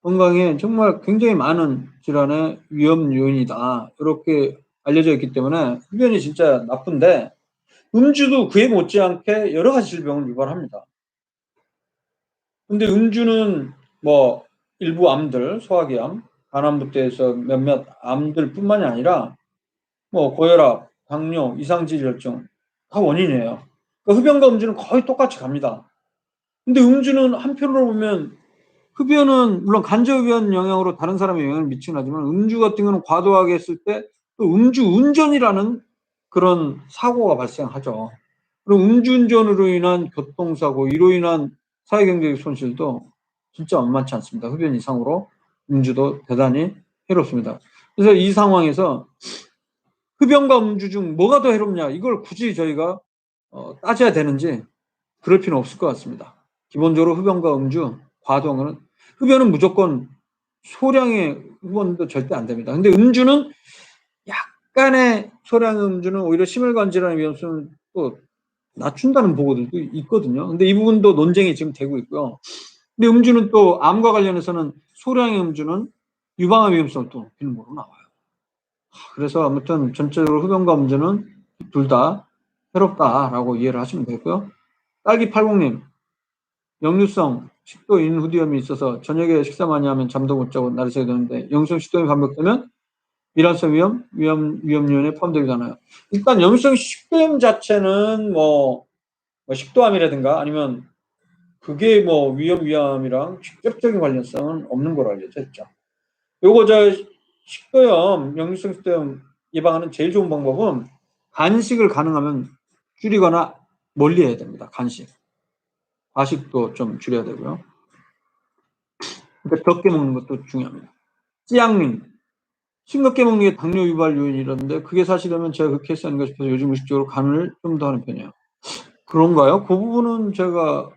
건강에 정말 굉장히 많은 질환의 위험 요인이다. 이렇게 알려져 있기 때문에 흡연이 진짜 나쁜데 음주도 그에 못지않게 여러 가지 질병을 유발합니다. 근데 음주는 뭐 일부 암들, 소화기암, 간암부터 해서 몇몇 암들뿐만이 아니라 뭐 고혈압, 당뇨, 이상지혈증 다 원인이에요. 그러니까 흡연과 음주는 거의 똑같이 갑니다. 근데 음주는 한편으로 보면 흡연은 물론 간접흡연 영향으로 다른 사람에 영향을 미치긴 하지만 음주 같은 경우는 과도하게 했을 때 또 음주 운전이라는 그런 사고가 발생하죠. 그리고 음주운전으로 인한 교통사고, 이로 인한 사회경제적 손실도 진짜 만만치 않습니다. 흡연 이상으로 음주도 대단히 해롭습니다. 그래서 이 상황에서 흡연과 음주 중 뭐가 더 해롭냐, 이걸 굳이 저희가 따져야 되는지 그럴 필요는 없을 것 같습니다. 기본적으로 흡연과 음주, 과도한 흡연은 무조건 소량의 흡연도 절대 안 됩니다. 근데 음주는 약간의 소량의 음주는 오히려 심혈관 질환의 위험성을 또 낮춘다는 보고들도 있거든요. 근데 이 부분도 논쟁이 지금 되고 있고요. 근데 음주는 또 암과 관련해서는 소량의 음주는 유방암 위험성을 또 높이는 걸로 나와요. 그래서 아무튼 전체적으로 흡연과 음주는 둘 다 해롭다라고 이해를 하시면 되고요. 딸기 80님, 역류성 식도 인후두염이 있어서 저녁에 식사 많이 하면 잠도 못 자고 날이 새게 되는데 역류성 식도염이 반복되면 밀환성 위염 요인에 포함되기도 하나요? 일단 역류성 식도염 자체는 뭐 식도암이라든가 아니면 그게 뭐 위암이랑 직접적인 관련성은 없는 걸로 알려져 있죠. 요거 식도염, 역류성 식도염 예방하는 제일 좋은 방법은 간식을 가능하면 줄이거나 멀리 해야 됩니다. 간식. 과식도 좀 줄여야 되고요. 그러니까 적게 먹는 것도 중요합니다. 찌양민, 싱겁게 먹는 게 당뇨 유발 요인이라는데 그게 사실이라면 제가 그렇게 했지 않는가 싶어서 요즘 의식적으로 간을 좀 더 하는 편이에요. 그런가요? 그 부분은 제가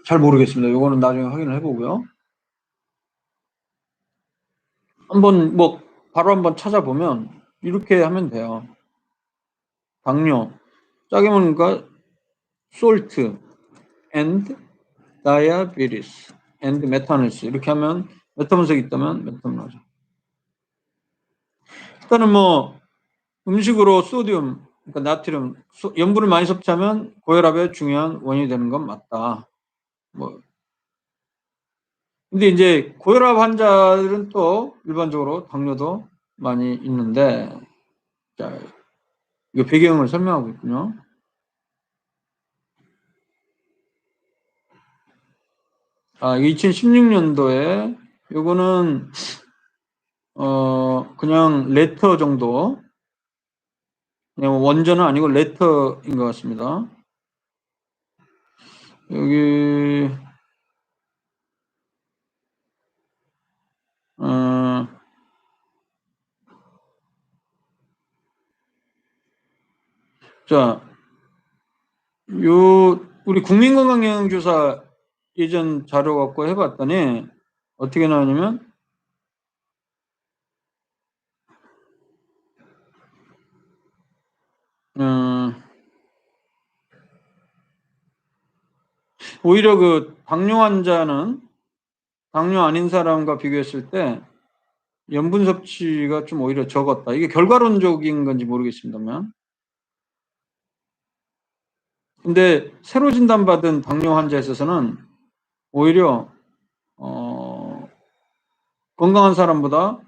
잘 모르겠습니다. 요거는 나중에 확인을 해보고요. 한번 뭐 바로 한번 찾아보면 이렇게 하면 돼요. 당뇨, 짜게 먹으니까 salt and diabetes and 메탄올스 이렇게 하면 메타분석이 있다면 메탄올 나오죠. 일단은 뭐 음식으로 소디움, 그러니까 나트륨, 염분을 많이 섭취하면 고혈압의 중요한 원인이 되는 건 맞다. 뭐 근데 이제 고혈압 환자들은 또 일반적으로 당뇨도 많이 있는데, 자, 이거 배경을 설명하고 있군요. 아, 2016년도에 요거는 그냥 레터 정도, 그냥 원전은 아니고 레터인 것 같습니다. 여기 자, 우리 국민건강영양조사 예전 자료 갖고 해봤더니 어떻게 나오냐면 오히려 그 당뇨 환자는 당뇨 아닌 사람과 비교했을 때 염분 섭취가 좀 오히려 적었다. 이게 결과론적인 건지 모르겠습니다만. 근데 새로 진단받은 당뇨 환자에 있어서는 오히려 건강한 사람보다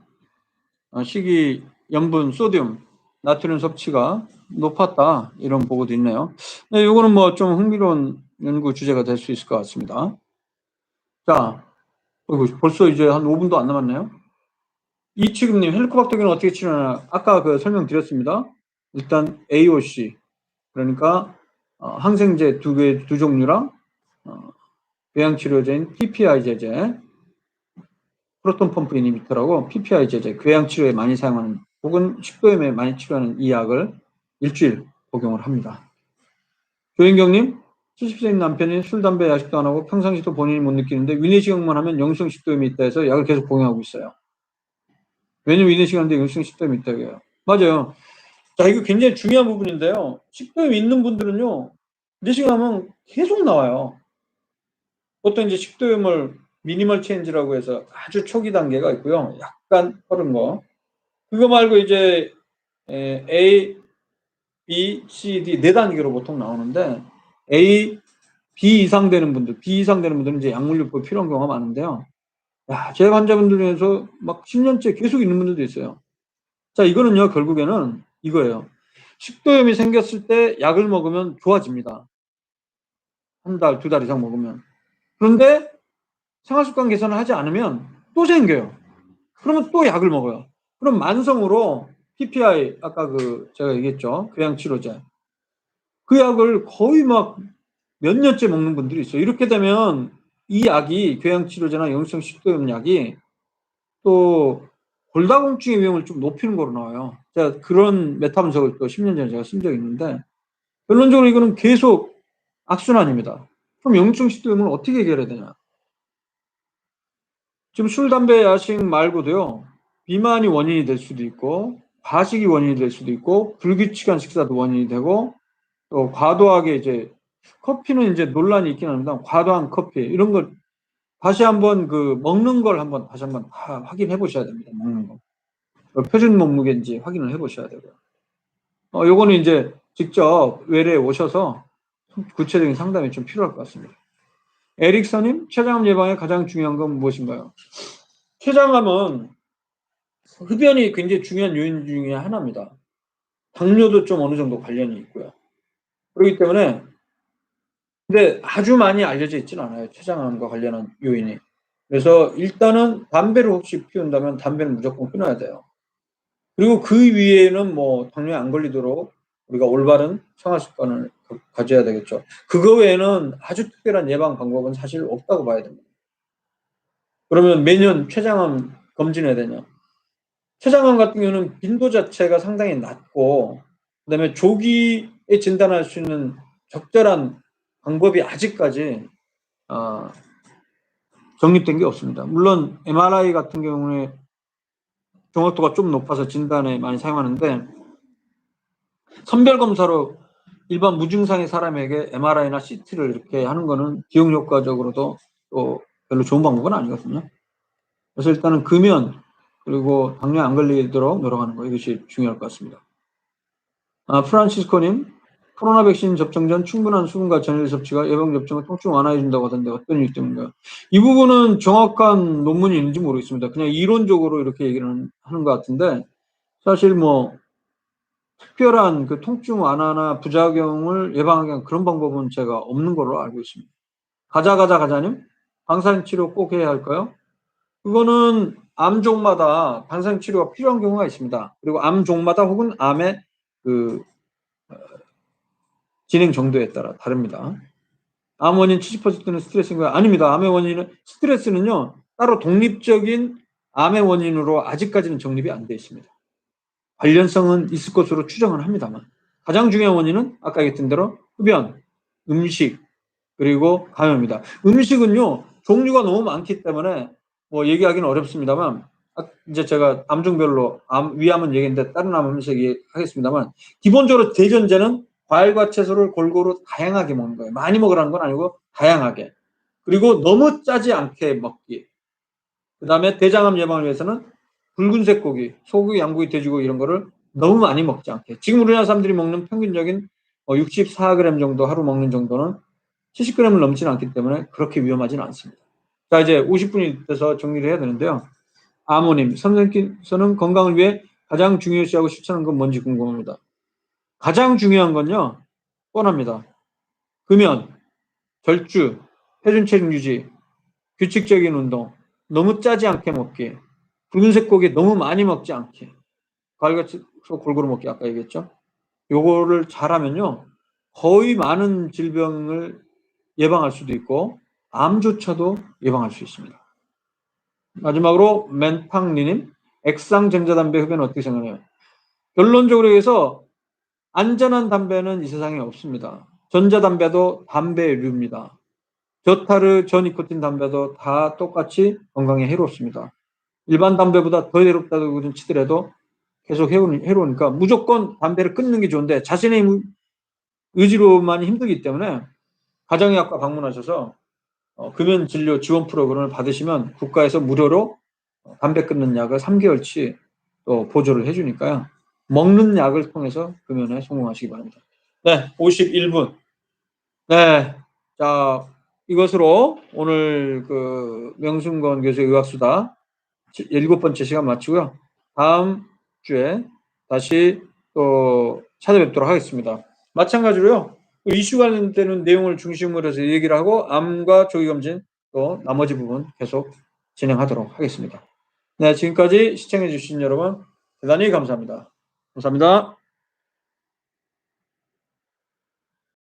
식이, 염분, 소듐, 나트륨 섭취가 높았다. 이런 보고도 있네요. 네, 이거는 뭐 좀 흥미로운 연구 주제가 될 수 있을 것 같습니다. 자, 벌써 이제 한 5분도 안 남았네요. 이치금님, 헬리코박터균은 어떻게 치료하나? 아까 그 설명드렸습니다. 일단 AOC, 그러니까 항생제 두 종류랑 궤양치료제인 PPI 제제, 프로톤 펌프 이니비터라고 PPI 제제, 궤양치료에 많이 사용하는 혹은 식도염에 많이 치료하는 이 약을 일주일 복용을 합니다. 조인경님, 70세인 남편이 술, 담배, 야식도 안 하고 평상시도 본인이 못 느끼는데 위내시경만 하면 영성 식도염이 있다 해서 약을 계속 복용하고 있어요. 왜냐면 위내시경인데 영성 식도염이 있다고 해요. 맞아요. 자, 이거 굉장히 중요한 부분인데요. 식도염이 있는 분들은요, 내시경하면 계속 나와요. 보통 이제 식도염을 미니멀 체인지라고 해서 아주 초기 단계가 있고요. 약간 빠른 거. 그거 말고 이제 A, B, C, D 네 단계로 보통 나오는데 A, B 이상 되는 분들은 이제 약물요법이 필요한 경우가 많은데요. 야, 제 환자분들 중에서 막 10년째 계속 있는 분들도 있어요. 자, 이거는요, 결국에는 이거예요. 식도염이 생겼을 때 약을 먹으면 좋아집니다. 한 달, 두 달 이상 먹으면. 그런데 생활습관 개선을 하지 않으면 또 생겨요. 그러면 또 약을 먹어요. 그럼 만성으로 PPI, 아까 제가 얘기했죠. 교양치료제. 그 약을 거의 막 몇 년째 먹는 분들이 있어요. 이렇게 되면 이 약이 교양치료제나 역류성 식도염 약이 또 골다공증의 위험을 좀 높이는 거로 나와요. 제가 그런 메타 분석을 또 10년 전에 제가 쓴 적이 있는데 결론적으로 이거는 계속 악순환입니다. 그럼 역류성 식도염을 어떻게 해결해야 되냐? 지금 술, 담배, 야식 말고도요. 비만이 원인이 될 수도 있고 과식이 원인이 될 수도 있고 불규칙한 식사도 원인이 되고 또 과도하게 이제 커피는 이제 논란이 있긴 합니다. 과도한 커피 이런 걸 다시 한번 먹는 걸 한번 다시 한번 다 확인해 보셔야 됩니다. 먹는 거. 표준 몸무게인지 확인을 해 보셔야 되고요. 요거는 이제 직접 외래에 오셔서 구체적인 상담이 좀 필요할 것 같습니다. 에릭서님, 췌장암 예방에 가장 중요한 건 무엇인가요? 췌장암은 흡연이 굉장히 중요한 요인 중에 하나입니다. 당뇨도 좀 어느 정도 관련이 있고요. 그렇기 때문에 근데 아주 많이 알려져 있지는 않아요. 췌장암과 관련한 요인이. 그래서 일단은 담배를 혹시 피운다면 담배는 무조건 끊어야 돼요. 그리고 그 위에는 뭐 당뇨에 안 걸리도록 우리가 올바른 생활 습관을 가져야 되겠죠. 그거 외에는 아주 특별한 예방 방법은 사실 없다고 봐야 됩니다. 그러면 매년 췌장암 검진해야 되냐? 췌장암 같은 경우는 빈도 자체가 상당히 낮고 그다음에 조기에 진단할 수 있는 적절한 방법이 아직까지 정립된 게 없습니다. 물론 MRI 같은 경우에 정확도가 좀 높아서 진단에 많이 사용하는데 선별 검사로 일반 무증상의 사람에게 MRI나 CT를 이렇게 하는 거는 기억 효과적으로도 또 별로 좋은 방법은 아니거든요. 그래서 일단은 금연 그리고 당뇨에 안 걸리도록 노력하는 거 이것이 중요할 것 같습니다. 프란시스코님, 코로나 백신 접종 전 충분한 수분과 전해질 섭취가 예방 접종을 통증 완화해 준다고 하던데 어떤 이유 때문인가요? 이 부분은 정확한 논문이 있는지 모르겠습니다. 그냥 이론적으로 이렇게 얘기를 하는 것 같은데 사실 뭐 특별한 통증 완화나 부작용을 예방하기 위한 그런 방법은 제가 없는 걸로 알고 있습니다. 가자님, 방사능 치료 꼭 해야 할까요? 그거는 암종마다 방사능 치료가 필요한 경우가 있습니다. 그리고 암종마다 혹은 암의 진행 정도에 따라 다릅니다. 암 원인 70%는 스트레스인가요? 아닙니다. 암의 원인은 스트레스는요 따로 독립적인 암의 원인으로 아직까지는 정립이 안 되어 있습니다. 관련성은 있을 것으로 추정은 합니다만 가장 중요한 원인은 아까 얘기했던 대로 흡연, 음식 그리고 감염입니다. 음식은요 종류가 너무 많기 때문에 뭐 얘기하기는 어렵습니다만 이제 제가 암종별로 위암은 얘기했는데 다른 암 하면서 얘기하겠습니다만 기본적으로 대전제는 과일과 채소를 골고루 다양하게 먹는 거예요. 많이 먹으라는 건 아니고 다양하게. 그리고 너무 짜지 않게 먹기. 그다음에 대장암 예방을 위해서는 붉은색 고기, 소고기, 양고기, 돼지고기 이런 거를 너무 많이 먹지 않게. 지금 우리나라 사람들이 먹는 평균적인 64g 정도 하루 먹는 정도는 70g을 넘지는 않기 때문에 그렇게 위험하지는 않습니다. 자, 이제 50분이 돼서 정리를 해야 되는데요. 아모님, 선생님께서는 건강을 위해 가장 중요시하고 실천하는 건 뭔지 궁금합니다. 가장 중요한 건요, 뻔합니다. 금연, 절주, 표준 체중 유지, 규칙적인 운동, 너무 짜지 않게 먹기, 붉은색 고기 너무 많이 먹지 않기, 과일같이 골고루 먹기 아까 얘기했죠. 요거를 잘하면요, 거의 많은 질병을 예방할 수도 있고 암조차도 예방할 수 있습니다. 마지막으로 맨팡리님, 액상 전자담배 흡연은 어떻게 생각해요? 결론적으로 해서 안전한 담배는 이 세상에 없습니다. 전자담배도 담배류입니다. 저타르, 저니코틴 담배도 다 똑같이 건강에 해롭습니다. 일반 담배보다 더 해롭다고 치더라도 계속 해로우니까 무조건 담배를 끊는 게 좋은데 자신의 의지로만 힘들기 때문에 가정의학과 방문하셔서 금연 진료 지원 프로그램을 받으시면 국가에서 무료로 담배 끊는 약을 3개월치 또 보조를 해주니까요. 먹는 약을 통해서 금연에 성공하시기 바랍니다. 네, 51분. 네, 자, 이것으로 오늘 그 명순건 교수의 의학수다 7번째 시간 마치고요. 다음 주에 다시 또 찾아뵙도록 하겠습니다. 마찬가지로요. 이슈 관련되는 내용을 중심으로 해서 얘기를 하고 암과 조기검진 또 나머지 부분 계속 진행하도록 하겠습니다. 네, 지금까지 시청해 주신 여러분 대단히 감사합니다. 감사합니다.